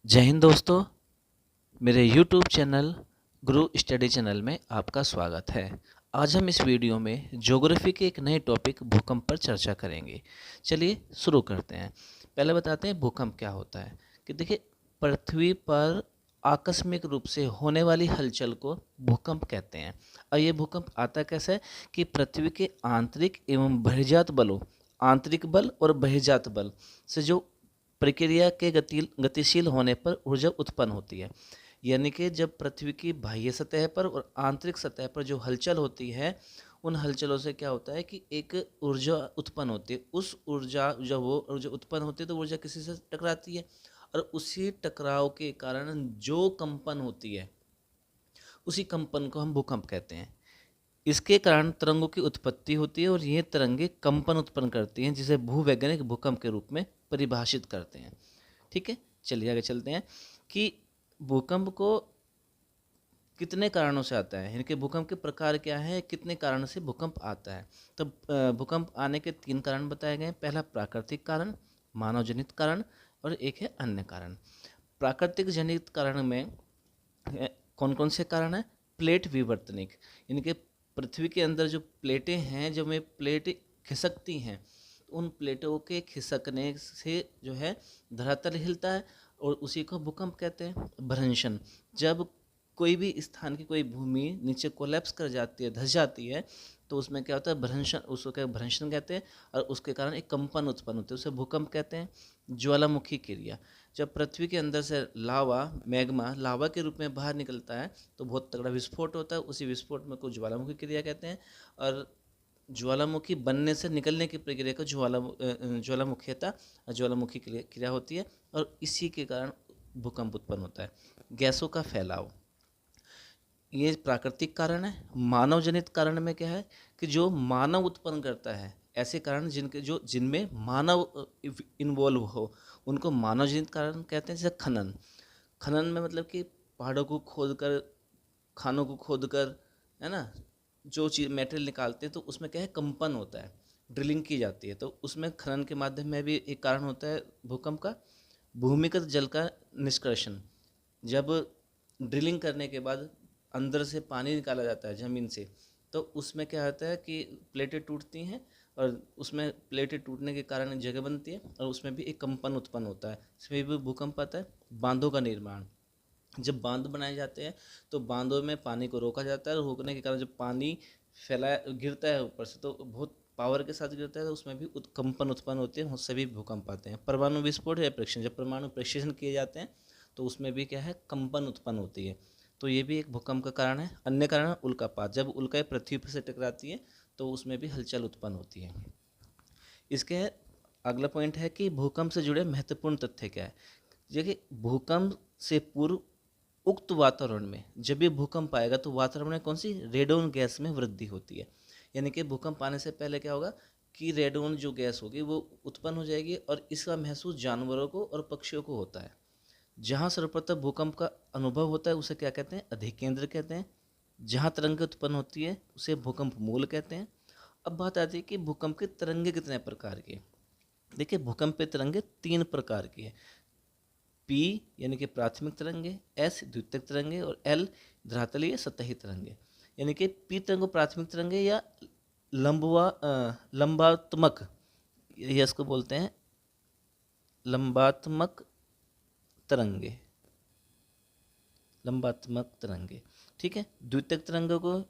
जय हिंद दोस्तों, मेरे YouTube चैनल गुरु स्टडी चैनल में आपका स्वागत है। आज हम इस वीडियो में ज्योग्राफी के एक नए टॉपिक भूकंप पर चर्चा करेंगे। चलिए शुरू करते हैं। पहले बताते हैं भूकंप क्या होता है। कि देखिए, पृथ्वी पर आकस्मिक रूप से होने वाली हलचल को भूकंप कहते हैं। और ये भूकंप आता कैसे है कि पृथ्वी के आंतरिक एवं बहिर्जात बलों, आंतरिक बल और बहिर्जात बल से जो प्रक्रिया के गतिशील होने पर ऊर्जा उत्पन्न होती है। यानी कि जब पृथ्वी की बाह्य सतह पर और आंतरिक सतह पर जो हलचल होती है, उन हलचलों से क्या होता है कि एक ऊर्जा उत्पन्न होती है। उस ऊर्जा जब वो ऊर्जा उत्पन्न होती है तो ऊर्जा किसी से टकराती है, और उसी टकराव के कारण जो कंपन होती है, उसी कंपन को हम भूकंप कहते हैं। इसके कारण तरंगों की उत्पत्ति होती है और ये तरंगे कंपन उत्पन्न करती हैं, जिसे भूवैज्ञानिक भूकंप के रूप में परिभाषित करते हैं। ठीक है, चलिए आगे चलते हैं कि भूकंप को कितने कारणों से आता है, इनके भूकंप के प्रकार क्या है, कितने कारण से भूकंप आता है। तो भूकंप आने के 3 कारण बताए गए हैं। पहला प्राकृतिक कारण, मानव जनित कारण और एक है अन्य कारण। प्राकृतिक जनित कारण में कौन कौन से कारण हैं? प्लेट विवर्तनिक, इनके पृथ्वी के अंदर जो प्लेटें हैं, जब में प्लेटें खिसकती हैं, उन प्लेटों के खिसकने से जो है धरातल हिलता है और उसी को भूकंप कहते हैं। भ्रंशन, जब कोई भी स्थान की कोई भूमि नीचे कोलैप्स कर जाती है, धस जाती है, तो उसमें क्या होता है, भ्रंशन, उसको क्या भ्रंशन कहते हैं, और उसके कारण एक कंपन उत्पन्न होती है, उसे भूकंप कहते हैं। ज्वालामुखी क्रिया, जब पृथ्वी के अंदर से लावा, मैग्मा लावा के रूप में बाहर निकलता है तो बहुत तगड़ा विस्फोट होता है, उसी विस्फोट में को ज्वालामुखी क्रिया कहते हैं। और ज्वालामुखी बनने से निकलने की प्रक्रिया को ज्वालामुखीयता, ज्वालामुखी क्रिया होती है, और इसी के कारण भूकंप उत्पन्न होता है। गैसों का फैलाव, ये प्राकृतिक कारण है। मानव जनित कारण में क्या है कि जो मानव उत्पन्न करता है, ऐसे कारण जिनमें मानव इन्वॉल्व हो, उनको मानव जनित कारण कहते हैं। जैसे खनन, खनन में मतलब कि पहाड़ों को खोद कर, खानों को खोद कर, है ना, जो चीज़ मेटेरियल निकालते हैं तो उसमें क्या है, कंपन होता है, ड्रिलिंग की जाती है, तो उसमें खनन के माध्यम में भी एक कारण होता है भूकंप का। भूमिगत जल का निष्कर्षण, जब ड्रिलिंग करने के बाद अंदर से पानी निकाला जाता है ज़मीन से, तो उसमें क्या होता है कि प्लेटें टूटती हैं, और उसमें प्लेटें टूटने के कारण जगह बनती है, और उसमें भी एक कंपन उत्पन्न होता है, इसमें भी भूकंप आता है। बांधों का निर्माण, जब बांध बनाए जाते हैं तो बांधों में पानी को रोका जाता है, और रोकने के कारण जब पानी फैलाया गिरता है ऊपर से, तो बहुत पावर के साथ गिरता है, तो उसमें भी कंपन उत्पन्न होती है, उससे भी भूकंप आते हैं। परमाणु विस्फोट या प्रक्षेपण, जब परमाणु प्रक्षेपण किए जाते हैं तो उसमें भी क्या है, कंपन उत्पन्न होती है, तो ये भी एक भूकंप का कारण है। अन्य कारण है उल्कापात, जब उल्काएं पृथ्वी पर से टकराती है तो उसमें भी हलचल उत्पन्न होती है। इसके अगला पॉइंट है कि भूकंप से जुड़े महत्वपूर्ण तथ्य क्या है। देखिए, भूकंप से पूर्व उक्त वातावरण में जब भी भूकंप आएगा तो वातावरण में कौन सी, रेडोन गैस में वृद्धि होती है। यानी कि भूकंप आने से पहले क्या होगा कि रेडोन जो गैस होगी वो उत्पन्न हो जाएगी, और इसका महसूस जानवरों को और पक्षियों को होता है। जहाँ सर्वप्रथम भूकंप का अनुभव होता है उसे क्या कहते हैं, अधिकेंद्र कहते हैं। जहाँ तरंगें उत्पन्न होती है उसे भूकंप मूल कहते हैं। अब बात आती है कि भूकंप की तरंगें कितने प्रकार की। देखिए, भूकंप की तरंगें 3 प्रकार की है। पी यानी कि प्राथमिक तरंगे, एस द्वितीयक तरंगे, और एल धरातलीय सतही तरंगे। यानी कि पी तरंग प्राथमिक तरंगे या लंबात्मक, ये इसको बोलते हैं लंबात्मक तरंगे, लंबात्मक तरंगे। ठीक है, द्वितीयक तरंगों को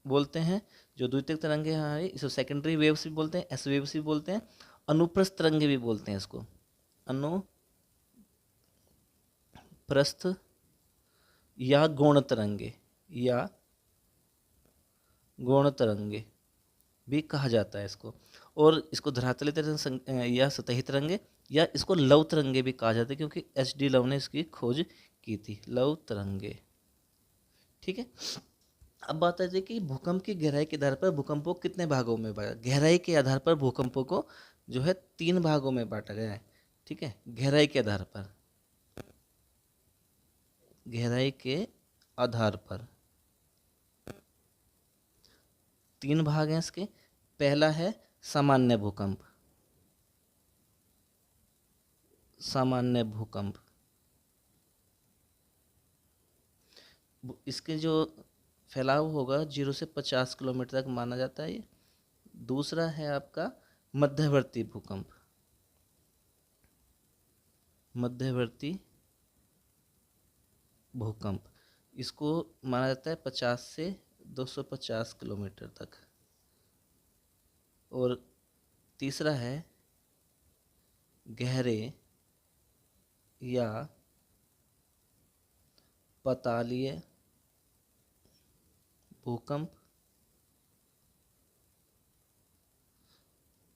बोलते हैं, जो द्वितीयक तरंगे हैं इसको सेकेंडरी वेव्स भी बोलते हैं, एस वेव्स भी बोलते हैं। अनुप्रस्थ तरंगे भी बोलते हैं इसको, अनुप्रस्थ या गौण तरंगे, या गौण तरंगे भी कहा जाता है इसको। और इसको धरातलीय तरंग या सतही तरंगे, या इसको लव तरंगे भी कहा जाता है, क्योंकि एच डी लव ने इसकी खोज की थी, लव तरंगे। ठीक है, अब बात आती है कि भूकंप की गहराई के आधार पर भूकंपों को कितने भागों में बांटा, गहराई के आधार पर भूकंपों को जो है 3 भागों में बांटा गया है। ठीक है, गहराई के आधार पर, गहराई के आधार पर 3 भाग हैं इसके। पहला है सामान्य भूकंप, सामान्य भूकंप, इसके जो फैलाव होगा 0 से 50 किलोमीटर तक माना जाता है ये। दूसरा है आपका मध्यवर्ती भूकंप। मध्यवर्ती भूकंप, इसको माना जाता है 50 से 250 किलोमीटर तक। और तीसरा है गहरे या पतालीय भूकंप।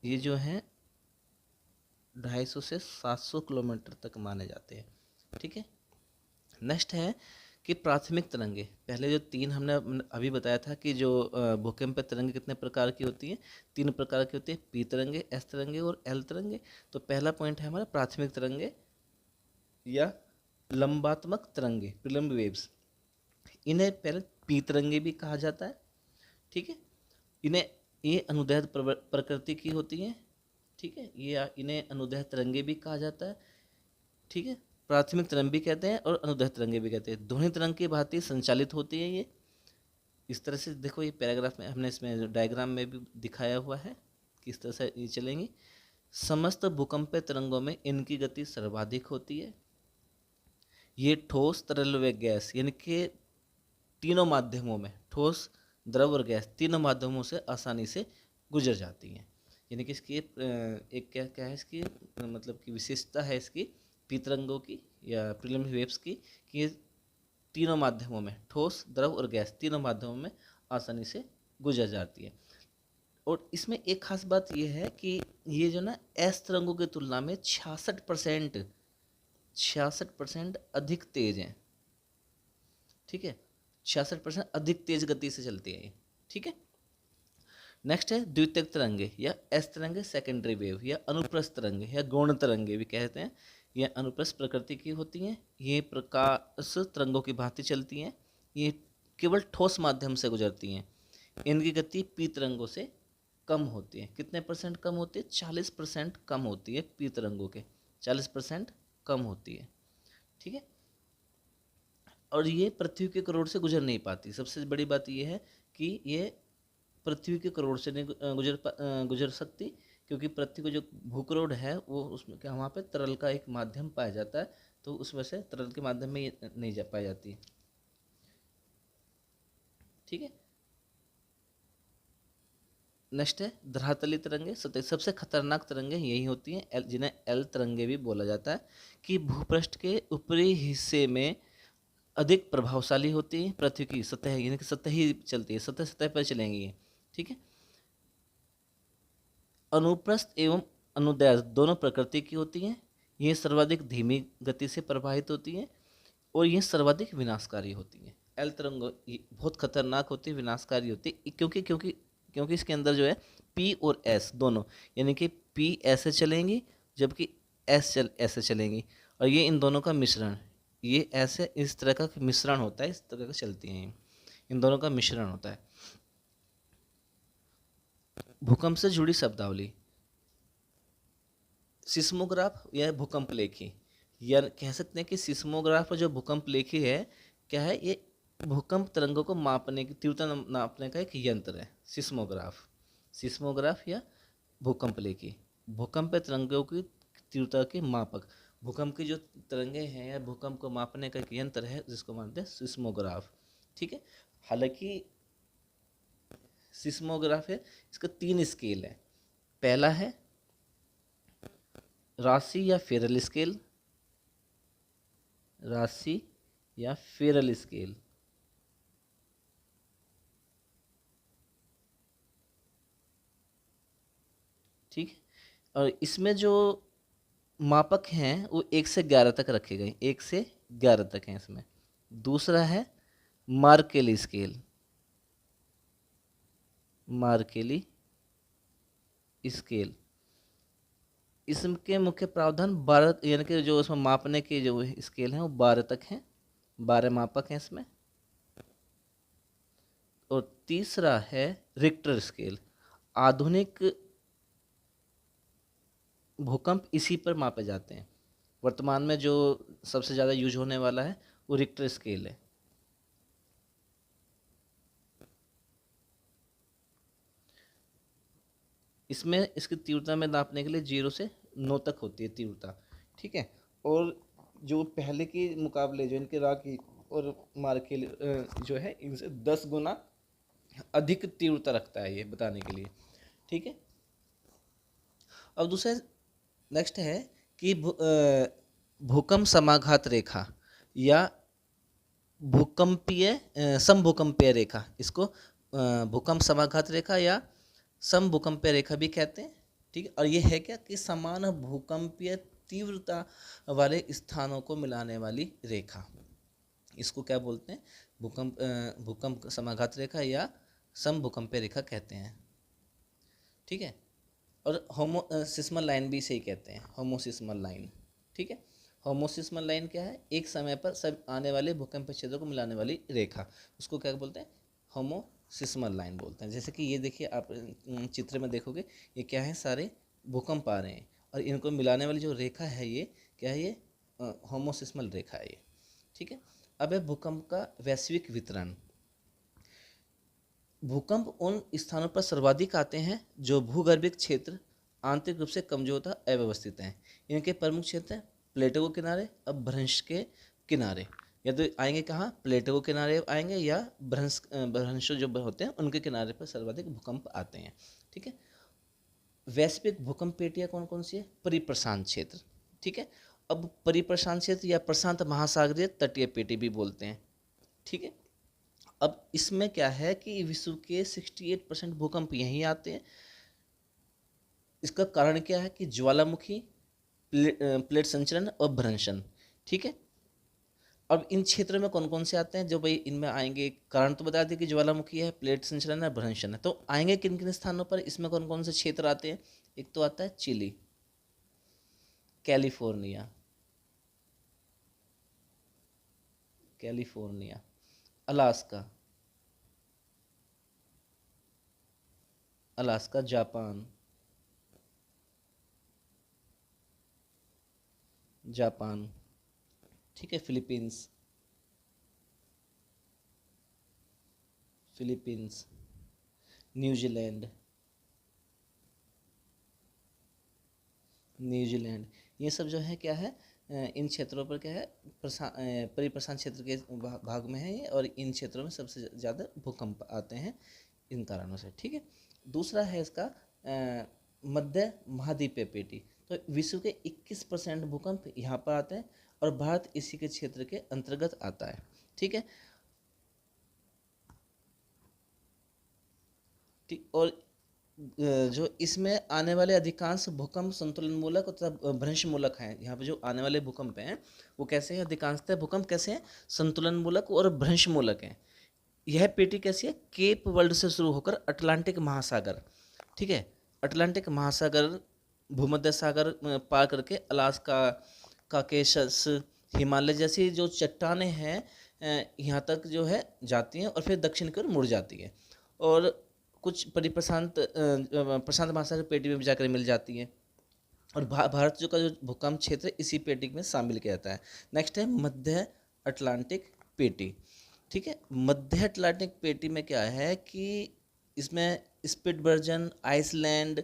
ये जो है 250 से 700 किलोमीटर तक माने जाते हैं। ठीक है। नेक्स्ट है कि प्राथमिक तरंगे। पहले जो तीन हमने अभी बताया था कि जो भूकंप तरंगे कितने प्रकार की होती हैं, 3 प्रकार की होती है, पी तरंगे, एस तरंगे और एल तरंगे। तो पहला पॉइंट है हमारा प्राथमिक तरंगे या लंबात्मक तरंगे, प्रिलम्ब वेव्स। इन्हें पहले पी तरंगे भी कहा जाता है। ठीक है। ये अनुदैर्ध्य प्रकृति की होती हैं। ठीक है। ये इन्हें अनुदैर्ध्य तरंगे भी कहा जाता है। ठीक है। प्राथमिक तरंग भी कहते हैं और अनुदैर्ध्य तरंगे भी कहते हैं। ध्वनि तरंग की भांति संचालित होती है ये। इस तरह से देखो, ये पैराग्राफ में हमने इसमें डायग्राम में भी दिखाया हुआ है किस तरह से ये चलेंगी। समस्त भूकंपीय तरंगों में इनकी गति सर्वाधिक होती है। ये ठोस, तरल व गैस यानी कि तीनों माध्यमों में, ठोस, द्रव और गैस तीनों माध्यमों से आसानी से गुजर जाती हैं। यानी कि इसकी एक क्या क्या है इसकी मतलब की विशेषता है इसकी पी तरंगों की या प्रिलिमिनरी वेव्स की, कि ये तीनों माध्यमों में, ठोस, द्रव और गैस तीनों माध्यमों में आसानी से गुजर जाती है। और इसमें एक खास बात यह है कि ये जो ना एस तरंगों की तुलना में 66% अधिक तेज हैं। ठीक है। 66% अधिक तेज गति से चलती है ये। ठीक है। नेक्स्ट है द्वितीयक तरंगे या एस तरंगे, सेकेंडरी वेव या अनुप्रस्थ तरंगे या गौण तरंगे भी कहते हैं। ये अनुप्रस्थ प्रकृति की होती हैं। ये प्रकाश तरंगों की भांति चलती हैं। ये केवल ठोस माध्यम से गुजरती हैं। इनकी गति पी तरंगों से कम होती है। कितने परसेंट कम होती है? 40% कम होती है पी तरंगों के, 40% कम होती है। ठीक है। और ये पृथ्वी के करोड़ से गुजर नहीं पाती। सबसे बड़ी बात ये है कि ये पृथ्वी के करोड़ से नहीं गुजर सकती, क्योंकि पृथ्वी को जो भूकरोड़ है वो उसमें क्या वहाँ पे तरल का एक माध्यम पाया जाता है, तो उस वजह से तरल के माध्यम में ये नहीं जा पाई जाती। ठीक है। नेक्स्ट है धरातली तरंगे। सबसे खतरनाक तरंगे यही होती हैं, जिन्हें एल तरंगे भी बोला जाता है, कि भूपृष्ठ के ऊपरी हिस्से में अधिक प्रभावशाली होती है। पृथ्वी की सतह यानी कि सतह ही चलती है, सतह सतह पर चलेंगी ये। ठीक है। अनुप्रस्थ एवं अनुदैर्ध्य दोनों प्रकृति की होती हैं। ये सर्वाधिक धीमी गति से प्रवाहित होती हैं और ये सर्वाधिक विनाशकारी होती हैं। एल तरंग बहुत खतरनाक होती है, विनाशकारी होती है, क्योंकि इसके अंदर जो है पी और एस दोनों, यानी कि पी ऐसे चलेंगी जबकि ऐसे चलेंगी, और ये इन दोनों का मिश्रण, ये ऐसे इस तरह का मिश्रण होता है, इस तरह का चलती हैं, इन दोनों का मिश्रण होता है। भूकंप से जुड़ी शब्दावली। सिस्मोग्राफ या भूकंप लेखी, या कह सकते हैं कि सिस्मोग्राफ जो भूकंप लेखी है क्या है, ये भूकंप तरंगों को मापने की तीव्रता नापने का एक यंत्र है। सिस्मोग्राफ या भूकंप लेखी भूकंप तरंगों की तीव्रता के मापक। भूकंप की जो तरंगे हैं या भूकंप को मापने का एक यंत्र है जिसको मानते हैं सिस्मोग्राफ। ठीक है। हालांकि सिस्मोग्राफ है, इसका 3 स्केल है। पहला है राशि या फेरल स्केल, राशि या फेरल स्केल। ठीक है। और इसमें जो मापक हैं वो 1 से 11 तक रखे गए, 1 से 11 तक हैं इसमें। दूसरा है मार्केली स्केल, मार्केली स्केल। इसके मुख्य प्रावधान 12 यानी कि जो उसमें मापने के जो स्केल हैं वो 12 तक हैं, 12 मापक हैं इसमें। और तीसरा है रिक्टर स्केल। आधुनिक भूकंप इसी पर मापे जाते हैं। वर्तमान में जो सबसे ज़्यादा यूज होने वाला है वो रिक्टर स्केल है। इसमें इसकी तीव्रता में नापने के लिए 0 से 9 तक होती है तीव्रता, ठीक है। और जो पहले के मुकाबले जो इनके राखी और मार्केल जो है इनसे 10 गुना अधिक तीव्रता रखता है ये बताने के लिए, ठीक है। अब दूसरा नेक्स्ट है कि भूकंप समाघात रेखा या भूकंपीय समभूकंपीय रेखा, इसको भूकंप समाघात रेखा या समभूकंपीय रेखा भी कहते हैं, ठीक है। और ये है क्या कि समान भूकंपीय तीव्रता वाले स्थानों को मिलाने वाली रेखा, इसको क्या बोलते हैं, भूकंप समाघात रेखा या समभूकंपीय रेखा कहते हैं, ठीक है। और होमोसिस्मल लाइन भी इसे ही कहते हैं, होमोसिस्मल लाइन, ठीक है। होमोसिस्मल लाइन क्या है, एक समय पर सब आने वाले भूकंपीय क्षेत्रों को मिलाने वाली रेखा, उसको क्या बोलते हैं, होमोसिस्मल लाइन बोलते हैं। जैसे कि ये देखिए आप चित्र में देखोगे ये क्या है, सारे भूकंप आ रहे हैं और इनको मिलाने वाली जो रेखा है ये क्या है, ये होमोसिस्मल रेखा है ये, ठीक है। अब है भूकंप का वैश्विक वितरण। भूकंप उन स्थानों पर सर्वाधिक आते हैं जो भूगर्भिक क्षेत्र आंतरिक रूप से कमजोर तथा अव्यवस्थित हैं। इनके प्रमुख क्षेत्र हैं प्लेटों के किनारे, अपभ्रंश के किनारे, या तो आएंगे कहाँ, प्लेटों के किनारे आएंगे या भ्रंश जो होते हैं उनके किनारे पर सर्वाधिक भूकंप आते हैं, ठीक है। वैश्विक भूकंप पेटियाँ कौन कौन सी है, परिप्रशांत क्षेत्र, ठीक है। अब परिप्रशांत क्षेत्र या प्रशांत महासागरीय तटीय पेटी भी बोलते हैं, ठीक है। अब इसमें क्या है कि विश्व के 68% भूकंप यहीं आते हैं। इसका कारण क्या है कि ज्वालामुखी, प्लेट संचरण और भ्रंशन, ठीक है। अब इन क्षेत्रों में कौन कौन से आते हैं, जो भाई इनमें आएंगे, कारण तो बता दिए कि ज्वालामुखी है, प्लेट संचरण है, भ्रंशन है, तो आएंगे किन किन स्थानों पर, इसमें कौन कौन से क्षेत्र आते हैं। एक तो आता है चिली, कैलिफोर्निया, अलास्का, जापान, ठीक है। फिलीपींस, न्यूजीलैंड, ये सब जो है क्या है, इन क्षेत्रों पर क्या है, परिप्रशांत क्षेत्र के भाग में है ये, और इन क्षेत्रों में सबसे ज़्यादा भूकंप आते हैं इन कारणों से, ठीक है। दूसरा है इसका मध्य महाद्वीपीय पेटी। तो विश्व के 21% भूकंप यहाँ पर आते हैं और भारत इसी के क्षेत्र के अंतर्गत आता है, ठीक है। और जो इसमें आने वाले अधिकांश भूकंप संतुलन मूलक तथा भ्रंश मूलक हैं। यहाँ पे जो आने वाले भूकंप हैं वो कैसे हैं, अधिकांशतः भूकंप कैसे हैं, संतुलन मूलक और भ्रंश मूलक हैं। यह पेटी कैसी है, केप वर्ल्ड से शुरू होकर अटलांटिक महासागर, ठीक है, अटलांटिक महासागर, भूमध्य सागर पार करके अलास्का, काकेशस, हिमालय जैसी जो चट्टानें हैं यहाँ तक जो है जाती हैं और फिर दक्षिण की ओर मुड़ जाती है, और कुछ प्रशांत महासागर पेटी में भी जाकर मिल जाती है। और भारत जो का जो भूकंप क्षेत्र इसी पेटी में शामिल किया जाता है। नेक्स्ट है मध्य अटलांटिक पेटी, ठीक है। मध्य अटलांटिक पेटी में क्या है कि इसमें स्पिट्सबर्जन, आइसलैंड,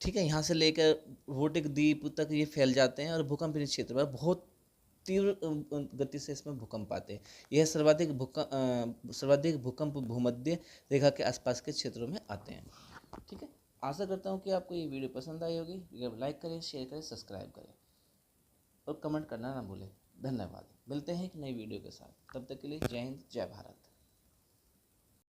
ठीक है, यहाँ से लेकर वोटिक द्वीप तक ये फैल जाते हैं और भूकंप क्षेत्र में बहुत तीव्र गति से इसमें भूकंप आते हैं। यह सर्वाधिक भूकंप भूमध्य रेखा के आसपास के क्षेत्रों में आते हैं, ठीक है। आशा करता हूँ कि आपको ये वीडियो पसंद आई होगी। लाइक करें, शेयर करें, सब्सक्राइब करें और कमेंट करना ना भूलें। धन्यवाद। मिलते हैं एक नई वीडियो के साथ, तब तक के लिए जय हिंद, जय भारत।